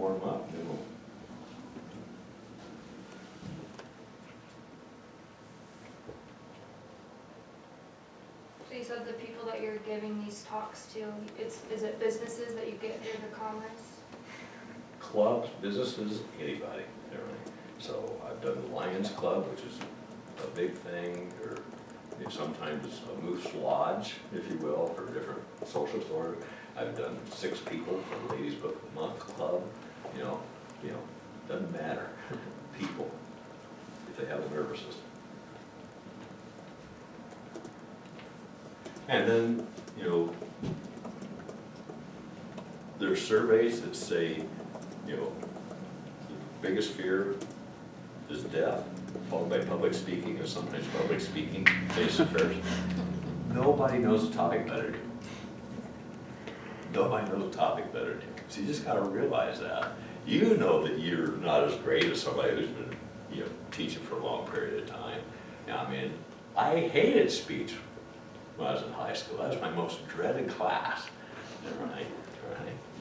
warm up, then we'll. So you said the people that you're giving these talks to, is it businesses that you get through the Commerce? Clubs, businesses, anybody, everything. So I've done the Lions Club, which is a big thing, or sometimes it's a Moose Lodge, if you will, for different social stores. I've done 6 people for the Ladies Book of the Month Club, doesn't matter, people, if they have a nervous system. And then, there's surveys that say, the biggest fear is death, followed by public speaking, and sometimes public speaking face affairs. Nobody knows the topic better than you. Nobody knows the topic better than you. So you just gotta realize that. You know that you're not as great as somebody who's been, teaching for a long period of time. Now, I hated speech when I was in high school. That was my most dreaded class, right?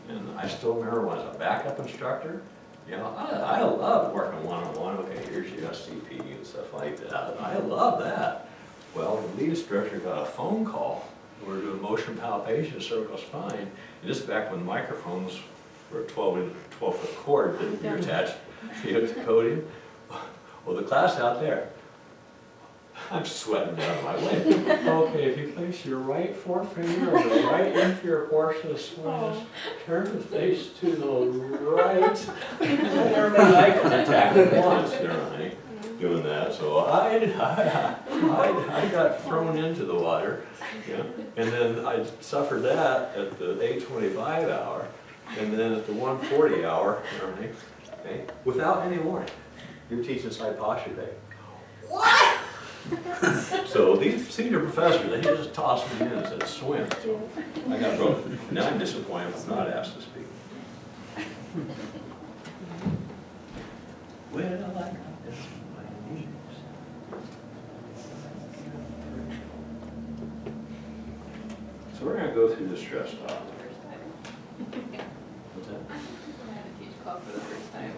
And I still remember when I was a backup instructor, I loved working one-on-one. Okay, here's your SCP and stuff like that. I love that. Well, the lead instructor got a phone call. We were doing motion palpation, cervical spine. And this back when microphones were a 12-foot cord that you attached to the podium. Well, the class out there, I'm sweating down my leg. Okay, if you place your right forefinger on the right inferior portion of the spine, turn the face to the right. Everybody eye contact at once, right? Doing that. So I got thrown into the water, and then I suffered that at the 8:25 hour, and then at the 1:40 hour, right? Okay, without any warning. You're teaching side posture day. What? So these senior professors, they just tossed me in and said, swim. So I got broken. Now I'm disappointed I'm not asked to speak. Well, I got this on my knees. So we're going to go through the stress talk. What's that? I had a huge club for the first time.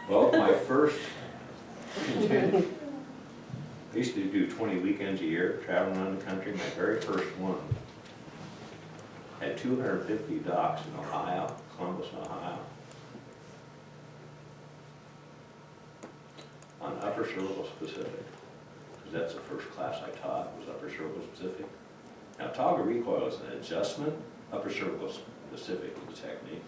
Well, my first contingent, I used to do 20 weekends a year, traveling around the country. My very first one had 250 docks in Ohio, Columbus, Ohio, on upper cervical specific, because that's the first class I taught, was upper cervical specific. Now, toggle recoil is an adjustment, upper cervical specific is the technique.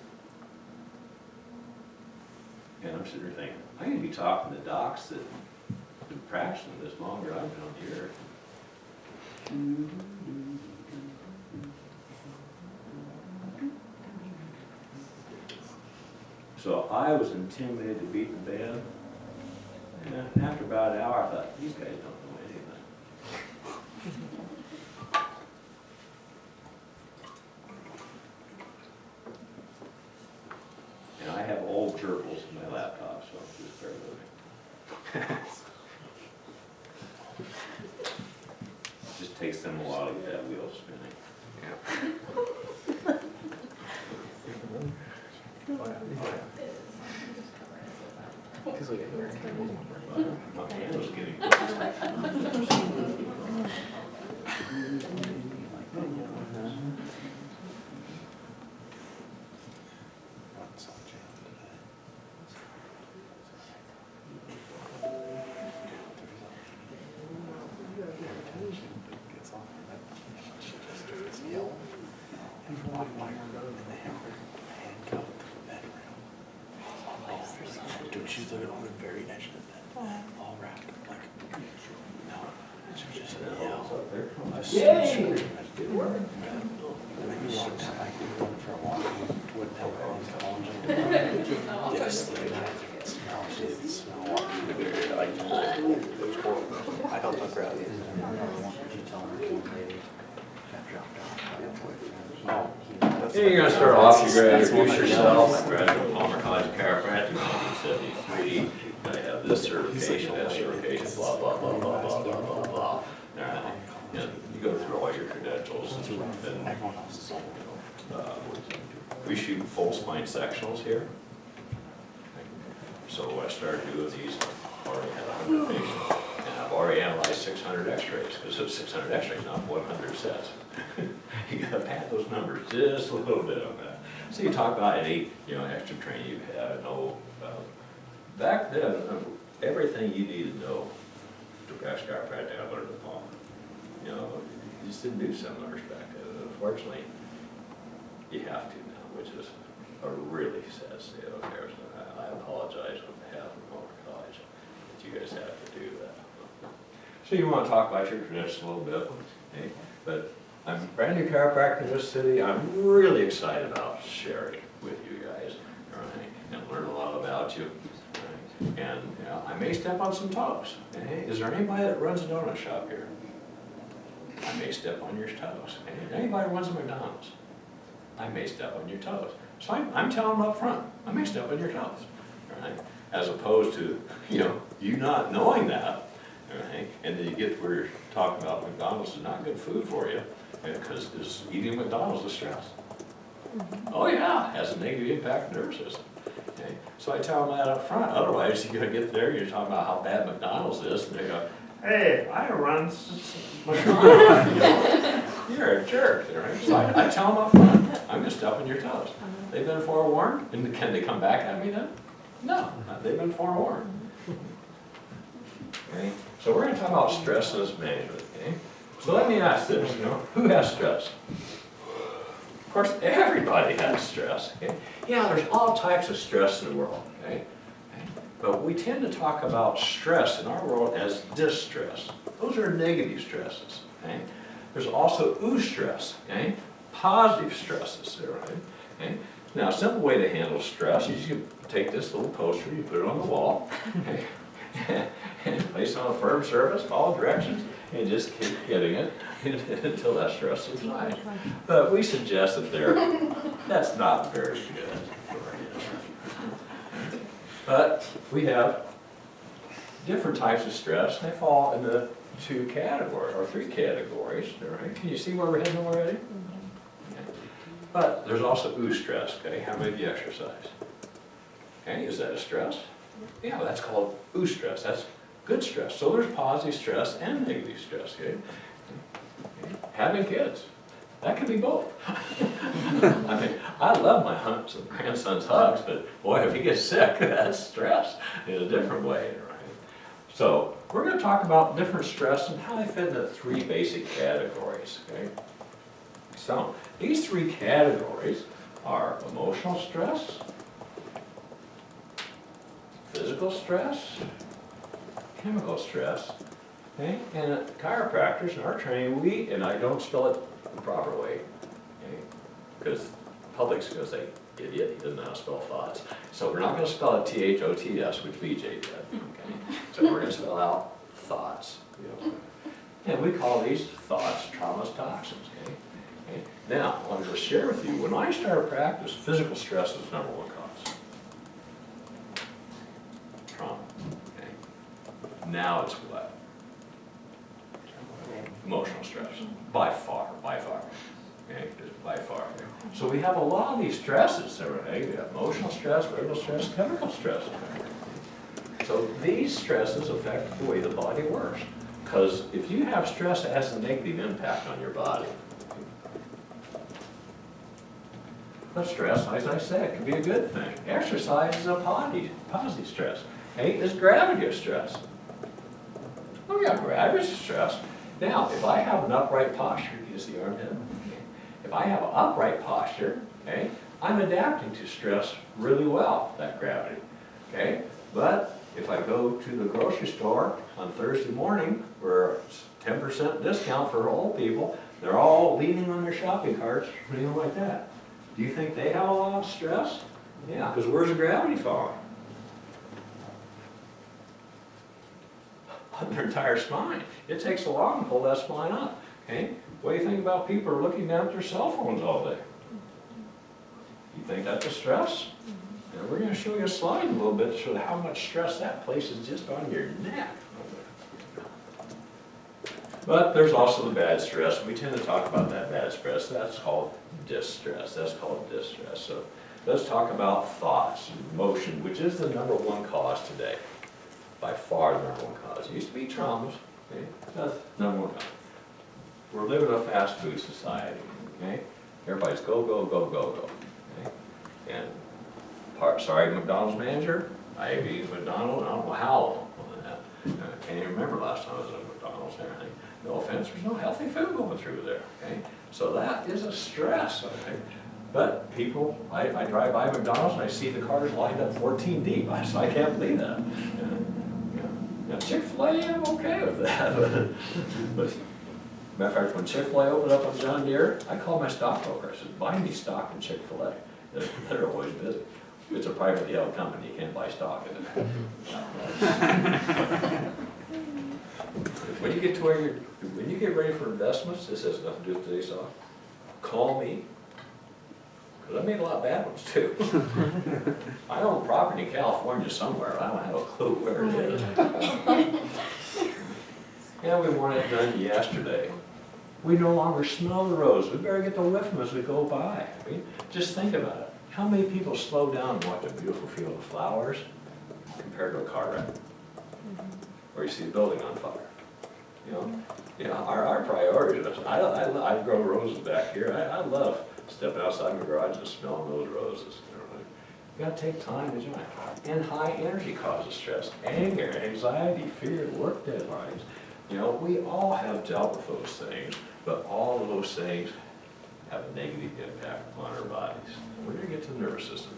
And I'm sitting there thinking, I need to be talking to docs that have been practicing this longer I've been on the earth. So I was intimidated to beat the band. And after about an hour, I thought, these guys don't know anything. And I have old gerbils in my laptop, so just bear with me. Just takes them a while to get that wheel spinning. My hand was getting She's literally on the very edge of the bed, all wrapped up like, no, she was just yell. Yay! And then you walked out like you went for a walk, you wouldn't help her on college. Yes, like that, you could smell, she didn't smell walking through the area, like, it was horrible. I helped her out. Did you tell her to maybe got dropped off by a boyfriend? Oh. You're going to start off, you're going to introduce yourself. I graduated from Palmer College of Chiropractic in 1973. I have this certification, that certification, blah, blah, blah, blah, blah, blah, blah, blah. All right. And you go through all your credentials. schedules and, Everyone else is old. we shoot full spine sectionals here. So I started doing these, I've already had 100 patients, and I've already analyzed 600 x-rays, because it's 600 x-rays, not 100 sets. You gotta pad those numbers just a little bit on that. So you talk about any, extra training you've had, back then, everything you needed to know to practice chiropractic, I learned upon. You just didn't do seminars back then. Unfortunately, you have to now, which is a really sad state of affairs. I apologize on behalf of Moore College that you guys have to do that. So you want to talk about your credentials a little bit, okay? But I'm a brand new chiropractor in this city. I'm really excited about sharing with you guys, all right, and learn a lot about you. All right? And I may step on some toes. Okay? Is there anybody that runs a donut shop here? I may step on your toes. Okay? Anybody who runs a McDonald's? I may step on your toes. So I'm telling them up front, I may step on your toes, right? As opposed to, you not knowing that, right? And then you get to where you're talking about McDonald's is not good food for you, because eating McDonald's is stress. Oh yeah, has a negative impact on the nervous system. Okay? So I tell them that up front, otherwise you're gonna get there, you're talking about how bad McDonald's is, and they go, hey, I run McDonald's. You're a jerk, right? So I tell them up front, I'm gonna step on your toes. They've been forewarned, and can they come back at me then? No, they've been forewarned. Okay, so we're gonna talk about stress and its management, okay? So let me ask this, who has stress? Of course, everybody has stress, okay? Yeah, there's all types of stress in the world, okay? But we tend to talk about stress in our world as distress. Those are negative stresses, okay? There's also eustress, okay? Positive stresses, right? Okay? Now, a simple way to handle stress is you take this little poster, you put it on the wall, okay? And place it on a firm surface, follow directions, and just keep hitting it until that stress subsides. But we suggest that that's not very good. But we have different types of stress. They fall into two categories, or three categories, right? Can you see where we're heading already? Okay. But there's also eustress, okay? How many of you exercise? Okay, is that a stress? Yeah, that's called eustress. That's good stress. So there's positive stress and negative stress, okay? Having kids, that can be both. I mean, I love my grandson's hugs, but boy, if he gets sick, that's stress in a different way, right? So we're going to talk about different stress and how they fit into three basic categories, okay? So these three categories are emotional stress, physical stress, chemical stress, okay? And chiropractors in our training, and I don't spell it the proper way, okay? Because public's going to say, idiot, he doesn't know how to spell thoughts. So we're not going to spell it T-H-O-T-S, which BJ did, okay? So we're going to spell out thoughts, And we call these thoughts traumas, toxins, okay? Now, I want to share with you, when I started practice, physical stress is number one cause. Trauma, okay? Now it's what? Emotional stress, by far, okay, just by far. Okay? So we have a lot of these stresses, right? We have emotional stress, verbal stress, chemical stress. So these stresses affect the way the body works. Because if you have stress, it has a negative impact on your body. But stress, as I said, can be a good thing. Exercise is a positive stress. Okay? Is gravity a stress? Oh yeah, gravity is a stress. Now, if I have an upright posture, you see where I'm heading? If I have an upright posture, okay, I'm adapting to stress really well, that gravity. Okay? But if I go to the grocery store on Thursday morning, where it's 10% discount for old people, they're all leaning on their shopping carts, like that. Do you think they have a lot of stress? Yeah, because where's the gravity falling? On their entire spine. It takes a while to pull that spine up. Okay? What do you think about people who are looking down at their cell phones all day? You think that's a stress? And we're going to show you a slide in a little bit to show how much stress that places just on your neck. But there's also the bad stress. We tend to talk about that bad stress. That's called distress. That's called distress. So let's talk about thoughts, emotion, which is the #1 cause today. By far the #1 cause. It used to be traumas. Okay? That's #1 cause. We're living in a fast food society. Okay? Everybody's go, go, go, go, go. Okay? And sorry, McDonald's manager, I have eaten McDonald's, I don't know how long on that. I can't even remember last time I was at McDonald's and everything. No offense, there's no healthy food going through there, okay? So that is a stress, okay? But people, I drive by McDonald's and I see the cars lined up 14 deep. I can't believe that. Now Chick-fil-A, I'm okay with that. But matter of fact, when Chick-fil-A opened up on John Deere, I called my stockbroker. I said, buy me stock in Chick-fil-A. They're always busy. It's a privately held company, you can't buy stock in it. When you get to when you get ready for investments, this has nothing to do with today's talk, call me. Because I made a lot of bad ones too. I own property in California somewhere, I don't have a clue where it is. Yeah, we want it done yesterday. We no longer smell the roses, we better get the whiff them as we go by. I mean, just think about it. How many people slow down and watch a beautiful field of flowers compared to a car wreck? Or you see a building on fire? You know, our priority is, I grow roses back here. I love stepping outside my garage and smelling those roses. You gotta take time to enjoy it. And high energy causes stress, anger, anxiety, fear, work deadlines. You know, we all have dealt with those things, but all of those things have a negative impact on our bodies. We're gonna get to the nervous system.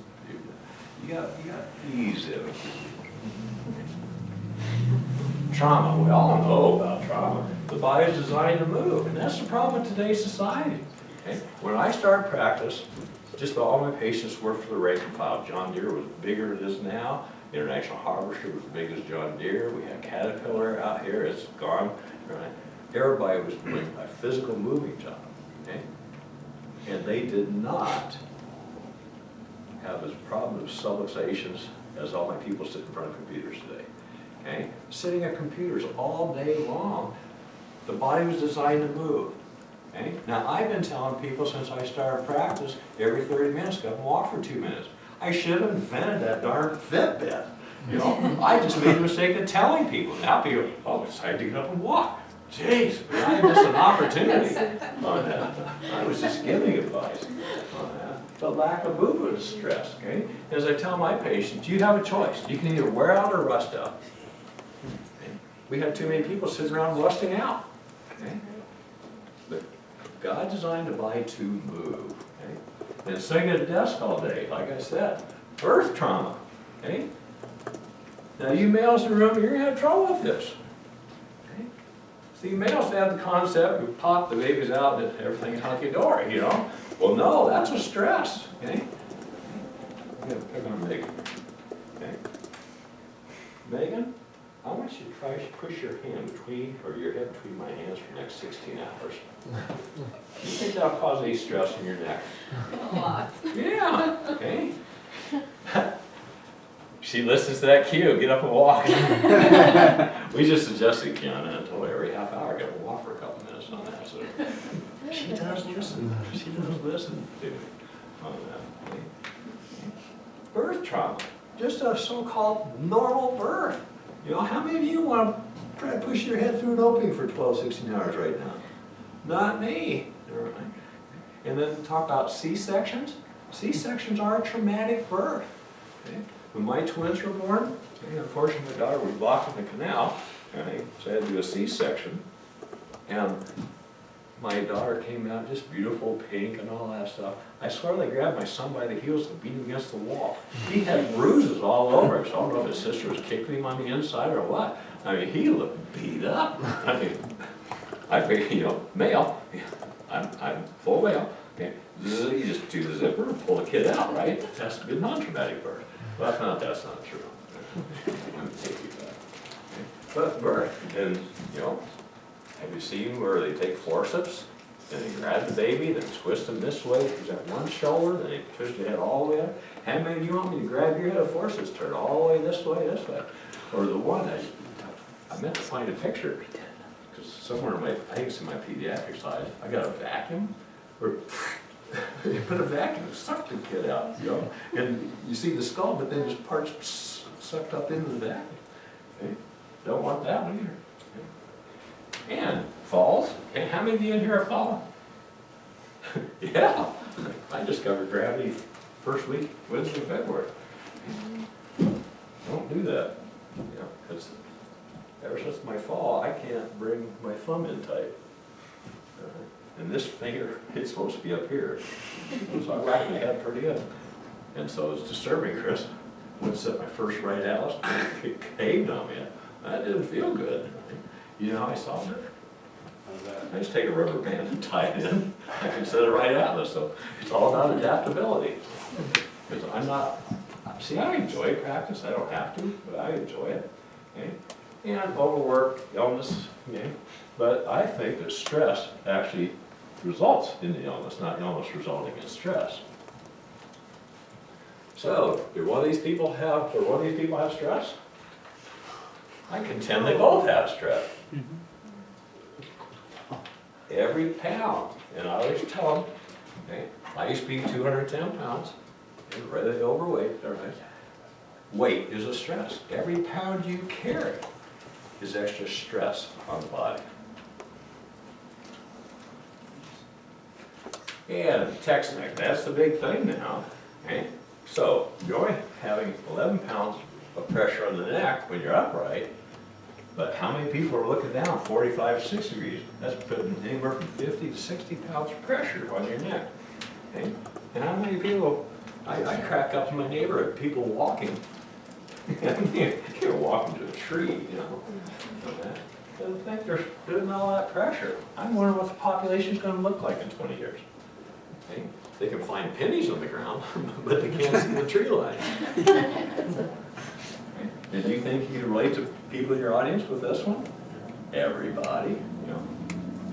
You got to ease it. Trauma, we all know about trauma. The body is designed to move, and that's the problem in today's society. Okay? When I started practice, just about all my patients worked for the rank and file. John Deere was bigger than it is now. International Harvester was as big as John Deere. We had Caterpillar out here, it's gone. Right? Everybody was doing a physical moving job. Okay? And they did not have as problem of subluxations as all my people sit in front of computers today. Okay? Sitting at computers all day long, the body was designed to move. Okay? Now I've been telling people since I started practice, every 30 minutes, get up and walk for 2 minutes. I should have invented that darn Fitbit. You know, I just made the mistake of telling people. Now people, oh, it's time to get up and walk. Jeez, I missed an opportunity on that. I was just giving advice on that. The lack of movement is stress, okay? As I tell my patients, you have a choice. You can either wear out or rust out. Okay? We have too many people sitting around rusting out. Okay? But God designed the body to move. Okay? And sitting at a desk all day, like I said, birth trauma. Okay? Now you males in the room, you're gonna have trouble with this. Okay? See, males have the concept, we pop the babies out and everything's hunky-dory, you know? Well, no, that's a stress. Okay? I'm gonna pick on Megan. Okay? Megan, I want you to try to push your hand between, or your head between my hands for the next 16 hours. You think that'll cause any stress in your neck? A lot. Yeah, okay. She listens to that cue, get up and walk. We just suggested Kiana and told her every half hour, get up and walk for a couple minutes on that. So she does listen, she does listen to me on that. Okay. Birth trauma, just a so-called normal birth. You know, how many of you want to try to push your head through an opening for 12, 16 hours right now? Not me. All right. And then talk about C-sections. C-sections are a traumatic birth. Okay? When my twins were born, unfortunately my daughter was blocked in the canal, okay? So I had to do a C-section. And my daughter came out just beautiful, pink and all that stuff. I swear they grabbed my son by the heels and beat him against the wall. He had bruises all over him, so I don't know if his sister was kicking him on the inside or what. I mean, he looked beat up. I mean, I figured, you know, male, I'm full male. Okay. You just do the zipper and pull the kid out, right? It has to be a non-traumatic birth. Well, I found out that's not true. I'm gonna take you back. Okay. But birth, and you know, have you seen where they take forceps and they grab the baby, then twist them this way, he's at one shoulder, then they twist your head all the way up? How many of you want me to grab your head of forceps, turn all the way this way, or the one I meant to find a picture, because somewhere in my, I think it's in my pediatric side, I got a vacuum, or they put a vacuum, sucked the kid out, you know? And you see the skull, but then just parts sucked up into the vacuum. Okay? Don't want that one either. Okay? And falls, and how many of you in here have fallen? Yeah, I discovered gravity first week, Wednesday of February. Don't do that, you know, because ever since my fall, I can't bring my thumb in tight. And this finger, it's supposed to be up here. So I whacked my head pretty good. And so it's disturbing, Chris. When I set my first right atlas, it caved on me. That didn't feel good. You know how I solved it? I just take a rubber band and tie it in. I can set a right atlas, so it's all about adaptability. Because I'm not, see, I enjoy practice. I don't have to, but I enjoy it. Okay? And overwork, illness, okay? But I think that stress actually results in the illness, not illness resulting in stress. So, do one of these people have stress? I contend they both have stress. Every pound, and I always tell them, okay, I used to be 210 pounds, and rather overweight, all right? Weight is a stress. Every pound you carry is extra stress on the body. And Tex-Mex, that's the big thing now, okay? So, you're having 11 pounds of pressure on the neck when you're upright, but how many people are looking down 45, 60 degrees? That's putting anywhere from 50 to 60 pounds of pressure on your neck, okay? And how many people, I crack up in my neighborhood, people walking. You're walking to a tree, you know. I don't think they're doing all that pressure. I'm wondering what the population's gonna look like in 20 years. Okay? They can find pennies on the ground, but they can't see the tree line. Did you think you could relate to people in your audience with this one? Everybody, you know.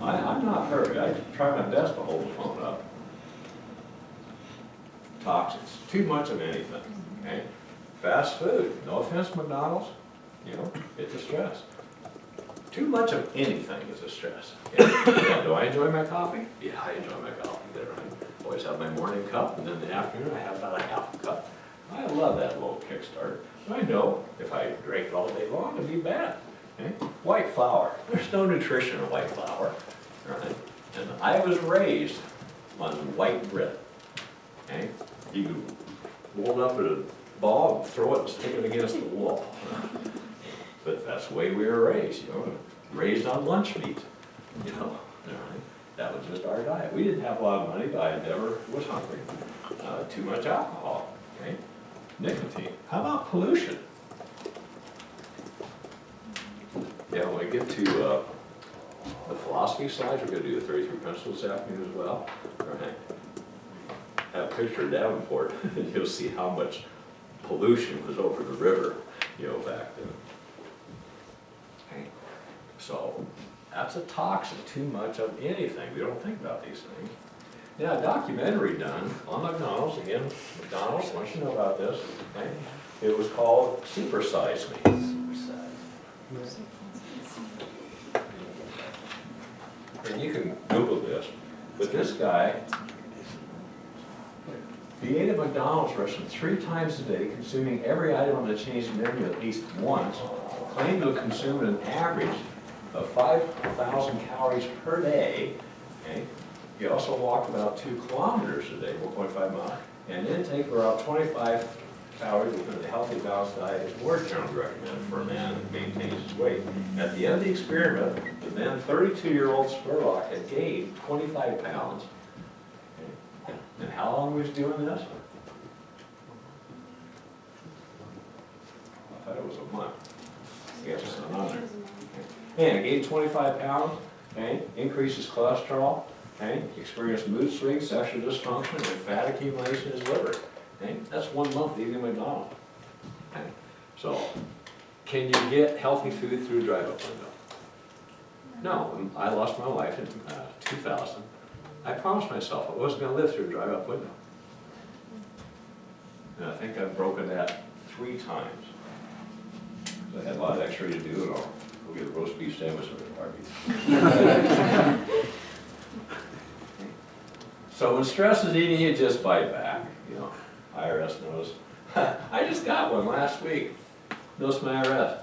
I'm not hurried. I try my best to hold the phone up. Toxins, too much of anything, okay? Fast food, no offense, McDonald's, you know, it's a stress. Too much of anything is a stress. Yeah, do I enjoy my coffee? Yeah, I enjoy my coffee. There, I always have my morning cup, and then in the afternoon I have about a half a cup. I love that little kickstart. I know if I drink it all day long, it'd be bad. Okay? White flour, there's no nutrition in white flour. Right? And I was raised on white bread. Okay? You could roll it up in a ball and throw it and stick it against the wall. But that's the way we were raised, you know, raised on lunch meat, you know. Right? That was just our diet. We didn't have a lot of money, but I never was hungry. Too much alcohol, okay? Nicotine. How about pollution? Yeah, when we get to the philosophy slides, we're going to do the 33 principles this afternoon as well. Right? I have a picture of Davenport, and you'll see how much pollution was over the river, you know, back then. Okay. So that's a toxin, too much of anything. We don't think about these things. Now, a documentary done on McDonald's, again, McDonald's, once you know about this, okay? It was called Super Size Me. And you can Google this, but this guy, he ate at McDonald's restaurant 3 times a day, consuming every item on the chain's menu at least once, claimed to have consumed an average of 5,000 calories per day. Okay? He also walked about 2 kilometers a day, 1.5 miles, and intake of about 25 calories within a healthy balanced diet is more generally recommended for a man that maintains his weight. At the end of the experiment, the then 32-year-old Spurlock had gained 25 pounds. Okay. And how long was he doing this? I thought it was a month. I guess it's not on there. Okay. And gained 25 pounds, okay, increases cholesterol, okay, experienced mood swings, sexual dysfunction, and fat accumulation in his liver. Okay. That's 1 month eating McDonald's. Okay. So, can you get healthy food through a drive-up window? No, I lost my wife in 2000. I promised myself I wasn't going to live through a drive-up window. And I think I've broken that 3 times. I had a lot of x-ray to do and all. Go get a roast beef sandwich at the Arby's. So when stress is eating you, just bite back, you know, IRS knows. I just got one last week, notice my IRS.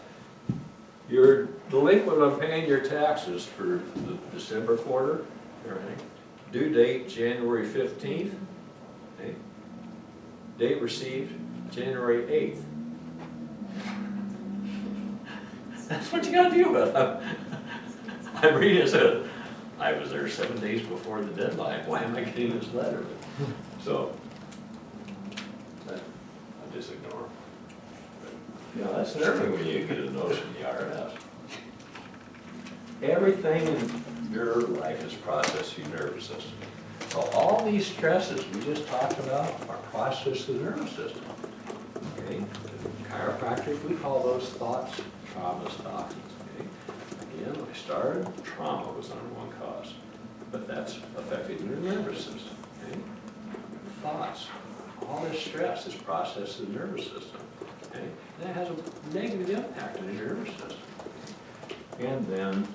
You're delinquent on paying your taxes for the December quarter, everything. Due date, January 15th. Okay. Date received, January 8th. That's what you gotta deal with. I'm reading it, so I was there 7 days before the deadline. Why am I getting this letter? So, I just ignore. But, you know, that's everything when you get a notice from the IRS. Everything in your life is processed through your nervous system. So all these stresses we just talked about are processed through the nervous system. Okay? Chiropractic, we call those thoughts, traumas, toxins. Okay? Again, when I started, trauma was the number one cause, but that's affecting your nervous system. Okay? Thoughts, all this stress is processed through the nervous system. Okay? And that has a negative impact on your nervous system. And then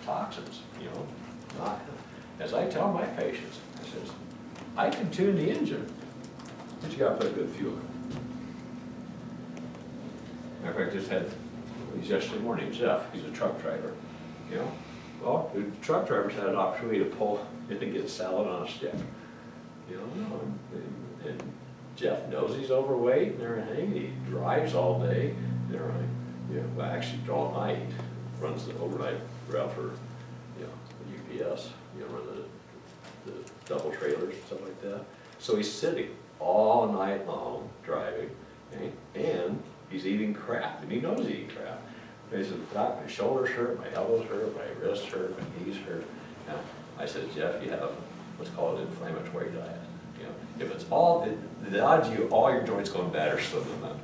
toxins, you know. As I tell my patients, I says, I can tune the engine, but you gotta put good fuel. Matter of fact, I just had, yesterday morning, Jeff, he's a truck driver, you know. Well, the truck drivers had an opportunity to pull in and get salad on a stick. You know, and Jeff knows he's overweight and everything, he drives all day, and everything. You know, well, actually all night, runs the overnight route for, you know, UPS, you know, run the double trailers and stuff like that. So he's sitting all night long driving, okay? And he's eating crap, and he knows he's eating crap. And he said, "Doc, my shoulders hurt, my elbows hurt, my wrists hurt, my knees hurt." Now, I said, "Jeff, you have what's called an inflammatory diet. You know, if it's all, the odds of you, all your joints going bad are slim than none.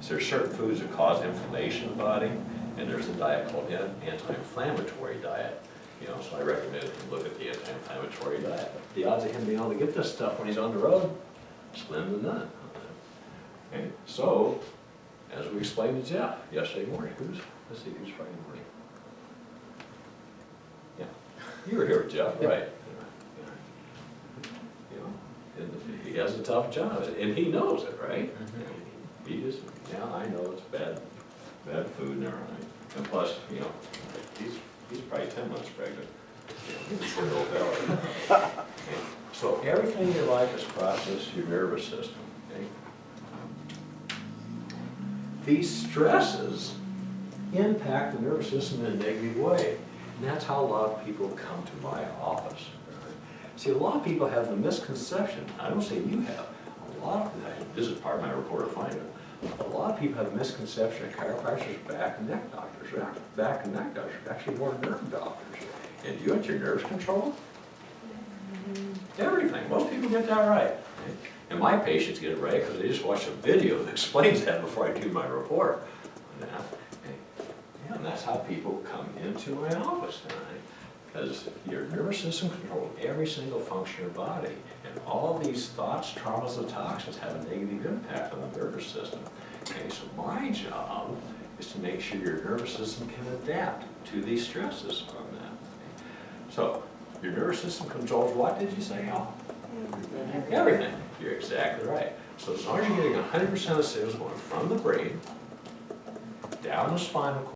So there's certain foods that cause inflammation in the body, and there's a diet called anti-inflammatory diet. You know, so I recommend you look at the anti-inflammatory diet. The odds of him being able to get this stuff when he's on the road, slim to none. Okay, so, as we explained to Jeff yesterday morning, let's see, who's Friday morning? Yeah, you were here with Jeff, right? You know, and he has a tough job, and he knows it, right? He just, yeah, I know it's bad food and everything. And plus, you know, he's probably 10 months pregnant. You know, he's a little belly. Okay. So everything in your life is processed through your nervous system. Okay? These stresses impact the nervous system in a negative way. And that's how a lot of people come to my office. Right? See, a lot of people have the misconception, I don't say you have, this is part of my report of finding. A lot of people have a misconception that chiropractors are back and neck doctors. Back and neck doctors are actually more nerve doctors. And you want your nerves controlled? Everything. Most people get that right. Okay? And my patients get it right because they just watch a video that explains that before I do my report. Okay? Yeah, and that's how people come into my office tonight. Because your nervous system controls every single function of your body. And all these thoughts, traumas, and toxins have a negative impact on the nervous system. Okay, so my job is to make sure your nervous system can adapt to these stresses from that. Okay? So, your nervous system controls what, did you say, Al? Everything. You're exactly right. So as long as you're getting 100% of the signals going from the brain, down the spinal cord,